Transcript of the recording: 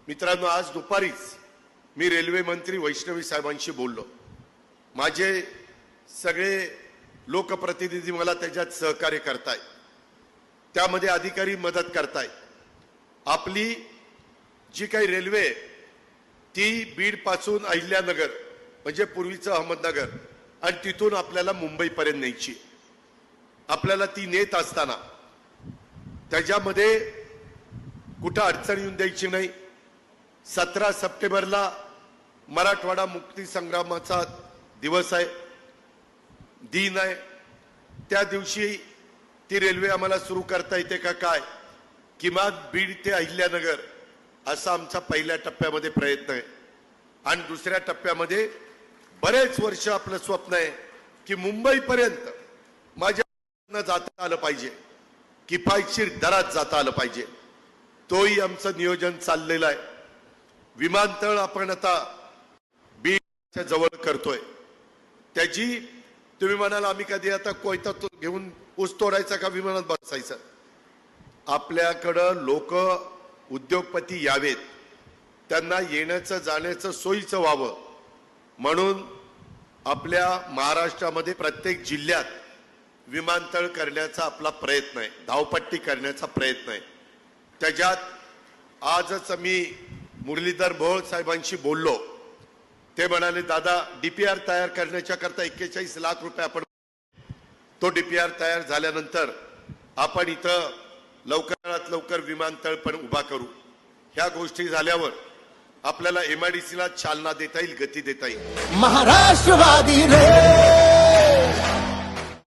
मित्रांनो, आज दुपारीच मी रेल्वे मंत्री वैष्णवी साहेबांशी बोललो। माझे सगळे लोकप्रतिनिधी मला त्याच्यात सहकार्य करतायत, त्यामध्ये अधिकारी मदत करतायत। आपली जी काही रेल्वे ती बीड पासून अहिल्यानगर म्हणजे पूर्वीचं अहमदनगर आणि तिथून आपल्याला मुंबईपर्यंत न्यायची। आपल्याला ती नेत असताना त्याच्यामध्ये कुठं अडचण येऊन द्यायची नाही। 17 सप्टेंबरला मराठवाडा मुक्ती संग्रामाचा दिवस आहे, दिन आहे। त्या दिवशी ती रेल्वे आम्हाला सुरू करता येते का काय, किमान बीड ते अहिल्यानगर असा आमचा पहिल्या टप्प्यामध्ये प्रयत्न आहे। आणि दुसऱ्या टप्प्यामध्ये बरेच वर्ष आपलं स्वप्न आहे की मुंबईपर्यंत माझ्या जाता आलं पाहिजे, किफायतशीर दरात जाता आलं पाहिजे। तोही आमचं नियोजन चाललेलं आहे। विमानतळ आपण आता बीडच्या जवळ करतोय, त्याची तुम्ही म्हणाल आम्ही कधी आता कोयता घेऊन ऊस तोडायचा का विमानात बसायचं? आपल्याकडं लोक उद्योगपती यावेत, त्यांना येण्याचं जाण्याचं सोयीचं व्हावं म्हणून आपल्या महाराष्ट्रामध्ये प्रत्येक जिल्ह्यात विमानतळ करण्याचा आपला प्रयत्न आहे, धावपट्टी करण्याचा प्रयत्न आहे। त्याच्यात आजच मी मुरलीधर मोहोळ साहेबांशी बोललो। ते म्हणाले दादा डीपीआर तयार करण्याच्या करता 41 लाख रुपये आपण, तो डीपीआर तयार झाल्यानंतर आपण इथं लवकरात लवकर विमानतळ पण उभा करू। ह्या गोष्टी झाल्यावर आपल्याला एमआयडीसीला चालना देता येईल, गती देता येईल। महाराष्ट्रवादी रे